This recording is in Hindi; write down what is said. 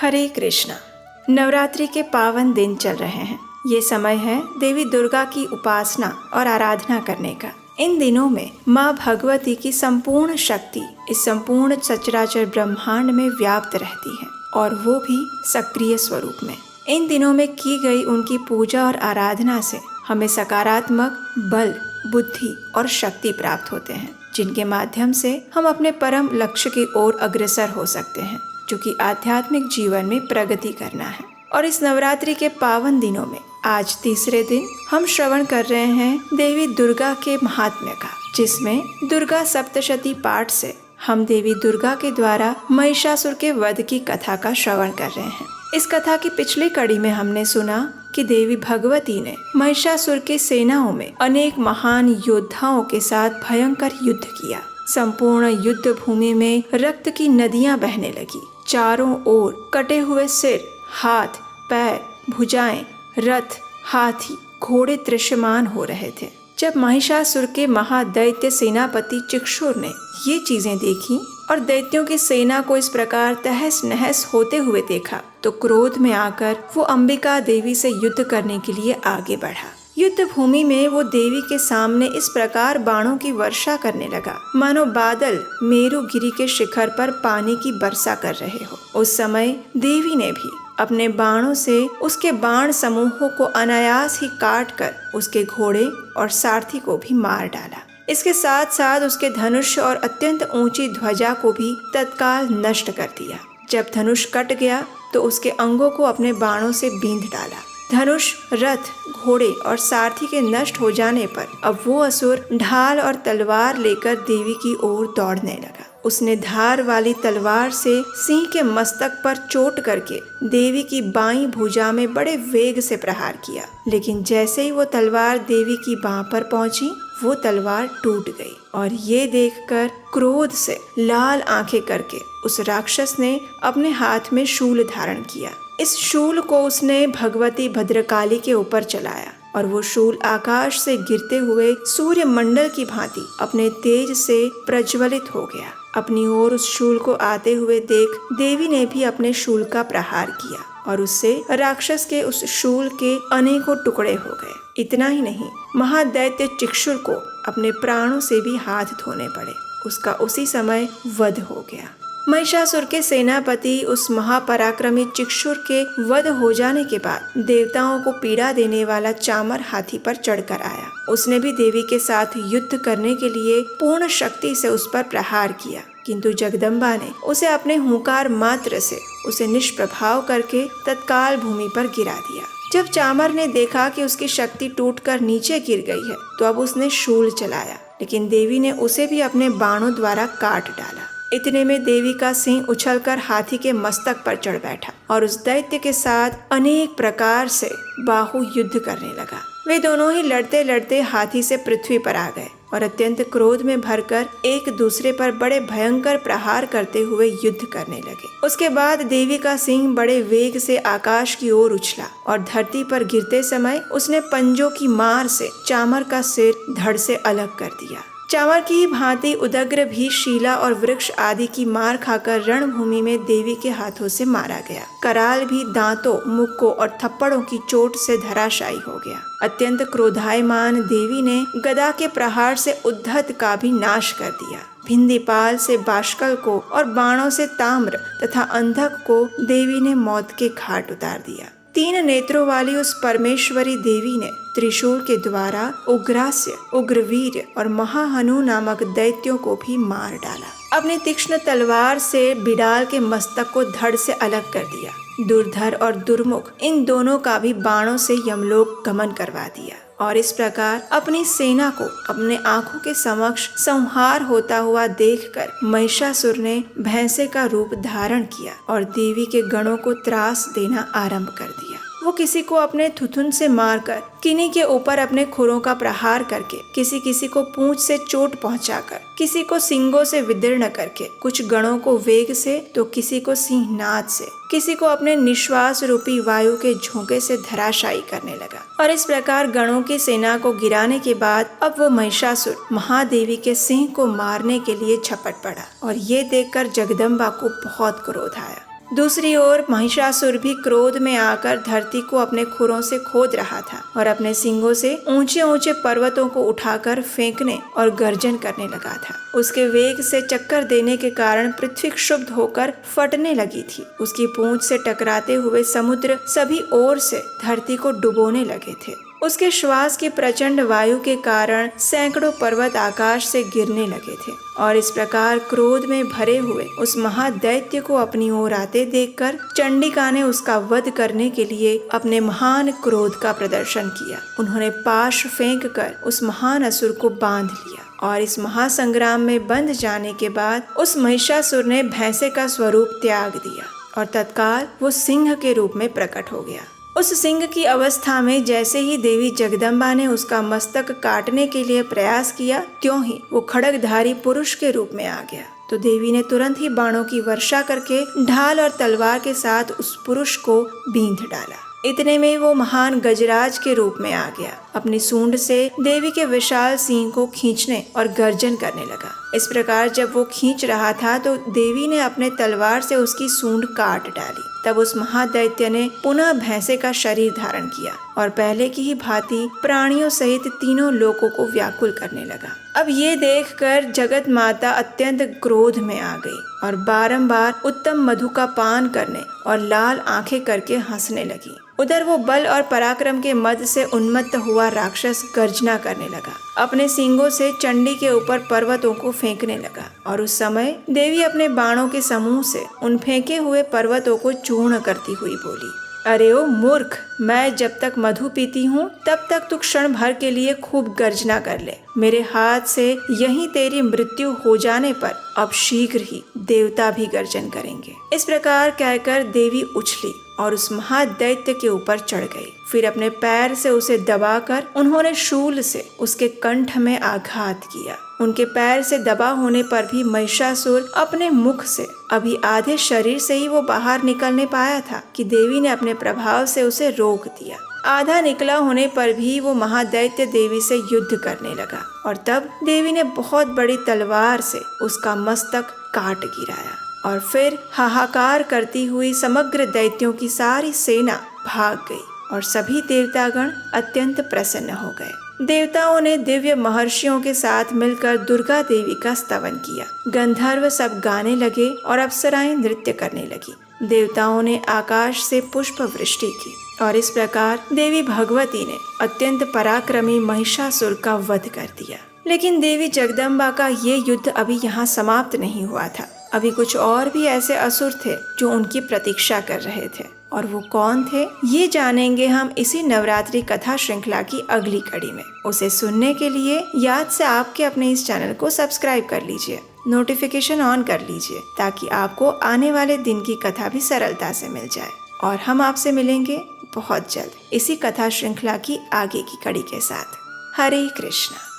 हरे कृष्णा। नवरात्रि के पावन दिन चल रहे हैं। ये समय है देवी दुर्गा की उपासना और आराधना करने का। इन दिनों में माँ भगवती की संपूर्ण शक्ति इस संपूर्ण सचराचर ब्रह्मांड में व्याप्त रहती है और वो भी सक्रिय स्वरूप में। इन दिनों में की गई उनकी पूजा और आराधना से हमें सकारात्मक बल, बुद्धि और शक्ति प्राप्त होते हैं, जिनके माध्यम से हम अपने परम लक्ष्य की ओर अग्रसर हो सकते हैं, जो कि आध्यात्मिक जीवन में प्रगति करना है। और इस नवरात्रि के पावन दिनों में आज तीसरे दिन हम श्रवण कर रहे हैं देवी दुर्गा के महात्म्य का, जिसमें दुर्गा सप्तशती पाठ से हम देवी दुर्गा के द्वारा महिषासुर के वध की कथा का श्रवण कर रहे हैं। इस कथा की पिछली कड़ी में हमने सुना कि देवी भगवती ने महिषासुर के सेनाओं में अनेक महान योद्धाओं के साथ भयंकर युद्ध किया। संपूर्ण युद्ध भूमि में रक्त की नदियां बहने लगी। चारों ओर कटे हुए सिर, हाथ, पैर, भुजाएं, रथ, हाथी, घोड़े दृश्यमान हो रहे थे। जब महिषासुर के महादैत्य सेनापति चिक्षुर ने ये चीजें देखी और दैत्यों की सेना को इस प्रकार तहस नहस होते हुए देखा, तो क्रोध में आकर वो अंबिका देवी से युद्ध करने के लिए आगे बढ़ा। युद्ध भूमि में वो देवी के सामने इस प्रकार बाणों की वर्षा करने लगा, मानो बादल मेरुगिरी के शिखर पर पानी की वर्षा कर रहे हो। उस समय देवी ने भी अपने बाणों से उसके बाण समूहों को अनायास ही काट कर उसके घोड़े और सारथी को भी मार डाला। इसके साथ साथ उसके धनुष और अत्यंत ऊंची ध्वजा को भी तत्काल नष्ट कर दिया। जब धनुष कट गया तो उसके अंगों को अपने बाणों से बींध डाला। धनुष, रथ, घोड़े और सारथी के नष्ट हो जाने पर अब वो असुर ढाल और तलवार लेकर देवी की ओर दौड़ने लगा। उसने धार वाली तलवार से सिंह के मस्तक पर चोट करके देवी की बाईं भुजा में बड़े वेग से प्रहार किया, लेकिन जैसे ही वो तलवार देवी की बाह पर पहुंची, वो तलवार टूट गई। और ये देखकर क्रोध से लाल आंखें करके उस राक्षस ने अपने हाथ में शूल धारण किया। इस शूल को उसने भगवती भद्रकाली के ऊपर चलाया और वो शूल आकाश से गिरते हुए सूर्य मंडल की भांति अपने तेज से प्रज्वलित हो गया। अपनी ओर उस शूल को आते हुए देख देवी ने भी अपने शूल का प्रहार किया और उससे राक्षस के उस शूल के अनेकों टुकड़े हो गए। इतना ही नहीं, महादैत्य चिक्षुर को अपने प्राणों से भी हाथ धोने पड़े। उसका उसी समय वध हो गया। महिषासुर के सेनापति उस महापराक्रमी चिक्षुर के वध हो जाने के बाद देवताओं को पीड़ा देने वाला चामर हाथी पर चढ़कर आया। उसने भी देवी के साथ युद्ध करने के लिए पूर्ण शक्ति से उस पर प्रहार किया, किंतु जगदम्बा ने उसे अपने हुंकार मात्र से उसे निष्प्रभाव करके तत्काल भूमि पर गिरा दिया। जब चामर ने देखा कि उसकी शक्ति टूटकर नीचे गिर गई है, तो अब उसने शूल चलाया, लेकिन देवी ने उसे भी अपने बाणों द्वारा काट डाला। इतने में देवी का सिंह उछलकर हाथी के मस्तक पर चढ़ बैठा और उस दैत्य के साथ अनेक प्रकार से बाहु युद्ध करने लगा। वे दोनों ही लड़ते लड़ते हाथी से पृथ्वी पर आ गए और अत्यंत क्रोध में भरकर एक दूसरे पर बड़े भयंकर प्रहार करते हुए युद्ध करने लगे। उसके बाद देवी का सिंह बड़े वेग से आकाश की ओर उछला और धरती पर गिरते समय उसने पंजों की मार से चामर का सिर धड़ से अलग कर दिया। चामर की भांति उदग्र भी शीला और वृक्ष आदि की मार खाकर रणभूमि में देवी के हाथों से मारा गया। कराल भी दांतों, मुक्कों और थप्पड़ों की चोट से धराशायी हो गया। अत्यंत क्रोधायमान देवी ने गदा के प्रहार से उद्धत का भी नाश कर दिया। भिंदीपाल से बाष्कल को और बाणों से ताम्र तथा अंधक को देवी ने मौत के घाट उतार दिया। 3 नेत्रों वाली उस परमेश्वरी देवी ने त्रिशूल के द्वारा उग्रास्य, उग्रवीर और महाहनु नामक दैत्यों को भी मार डाला। अपनी तीक्ष्ण तलवार से बिडाल के मस्तक को धड़ से अलग कर दिया। दुर्धर और दुर्मुख इन दोनों का भी बाणों से यमलोक गमन करवा दिया और इस प्रकार अपनी सेना को अपने आंखों के समक्ष संहार होता हुआ देखकर महिषासुर ने भैंसे का रूप धारण किया और देवी के गणों को त्रास देना आरंभ कर दिया। वो किसी को अपने थुथुन से मारकर, किन्हीं के ऊपर अपने खुरों का प्रहार करके, किसी किसी को पूंछ से चोट पहुंचाकर, किसी को सींगों से विदीर्ण करके, कुछ गणों को वेग से तो किसी को सिंहनाद से, किसी को अपने निश्वास रूपी वायु के झोंके से धराशायी करने लगा। और इस प्रकार गणों की सेना को गिराने के बाद अब वो महिषासुर महादेवी के सिंह को मारने के लिए झपट पड़ा और ये देखकर जगदम्बा को बहुत क्रोध आया। दूसरी ओर महिषासुर भी क्रोध में आकर धरती को अपने खुरों से खोद रहा था और अपने सींगों से ऊंचे ऊंचे पर्वतों को उठाकर फेंकने और गर्जन करने लगा था। उसके वेग से चक्कर देने के कारण पृथ्वी क्षुब्ध होकर फटने लगी थी। उसकी पूंछ से टकराते हुए समुद्र सभी ओर से धरती को डुबोने लगे थे। उसके श्वास की प्रचंड वायु के कारण सैकड़ों पर्वत आकाश से गिरने लगे थे और इस प्रकार क्रोध में भरे हुए उस महादैत्य को अपनी ओर आते देखकर चंडिका ने उसका वध करने के लिए अपने महान क्रोध का प्रदर्शन किया। उन्होंने पाश फेंक कर उस महान असुर को बांध लिया और इस महासंग्राम में बंध जाने के बाद उस महिषासुर ने भैंसे का स्वरूप त्याग दिया और तत्काल वो सिंह के रूप में प्रकट हो गया। उस सिंह की अवस्था में जैसे ही देवी जगदम्बा ने उसका मस्तक काटने के लिए प्रयास किया, त्यों ही वो खड्गधारी पुरुष के रूप में आ गया। तो देवी ने तुरंत ही बाणों की वर्षा करके ढाल और तलवार के साथ उस पुरुष को बींध डाला। इतने में वो महान गजराज के रूप में आ गया। अपनी सूंड से देवी के विशाल सींग को खींचने और गर्जन करने लगा। इस प्रकार जब वो खींच रहा था तो देवी ने अपने तलवार से उसकी सूंड काट डाली। तब उस महादैत्य ने पुनः भैंसे का शरीर धारण किया और पहले की ही भांति प्राणियों सहित तीनों लोकों को व्याकुल करने लगा। अब ये देखकर जगत माता अत्यंत क्रोध में आ गई और बारंबार उत्तम मधु का पान करने और लाल आंखें करके हंसने लगी। उधर वो बल और पराक्रम के मद से उन्मत्त हुआ राक्षस गर्जना करने लगा। अपने सींगों से चंडी के ऊपर पर्वतों को फेंकने लगा और उस समय देवी अपने बाणों के समूह से उन फेंके हुए पर्वतों को चूर्ण करती हुई बोली, अरे ओ मूर्ख, मैं जब तक मधु पीती हूँ तब तक तू क्षण भर के लिए खूब गर्जना कर ले। मेरे हाथ से यहीं तेरी मृत्यु हो जाने पर अब शीघ्र ही देवता भी गर्जन करेंगे। इस प्रकार कहकर देवी उछली और उस महादैत्य के ऊपर चढ़ गई। फिर अपने पैर से उसे दबाकर उन्होंने शूल से उसके कंठ में आघात किया। उनके पैर से दबा होने पर भी महिषासुर अपने मुख से अभी आधे शरीर से ही वो बाहर निकलने पाया था कि देवी ने अपने प्रभाव से उसे रोक दिया। आधा निकला होने पर भी वो महादैत्य देवी से युद्ध करने लगा और तब देवी ने बहुत बड़ी तलवार से उसका मस्तक काट गिराया और फिर हाहाकार करती हुई समग्र दैत्यों की सारी सेना भाग गई और सभी देवतागण अत्यंत प्रसन्न हो गए। देवताओं ने दिव्य महर्षियों के साथ मिलकर दुर्गा देवी का स्तवन किया। गंधर्व सब गाने लगे और अप्सराएं नृत्य करने लगी। देवताओं ने आकाश से पुष्प वृष्टि की और इस प्रकार देवी भगवती ने अत्यंत पराक्रमी महिषासुर का वध कर दिया। लेकिन देवी जगदम्बा का ये युद्ध अभी यहाँ समाप्त नहीं हुआ था। अभी कुछ और भी ऐसे असुर थे जो उनकी प्रतीक्षा कर रहे थे और वो कौन थे ये जानेंगे हम इसी नवरात्रि कथा श्रृंखला की अगली कड़ी में। उसे सुनने के लिए याद से आपके अपने इस चैनल को सब्सक्राइब कर लीजिए, नोटिफिकेशन ऑन कर लीजिए ताकि आपको आने वाले दिन की कथा भी सरलता से मिल जाए। और हम आपसे मिलेंगे बहुत जल्द इसी कथा श्रृंखला की आगे की कड़ी के साथ। हरे कृष्णा।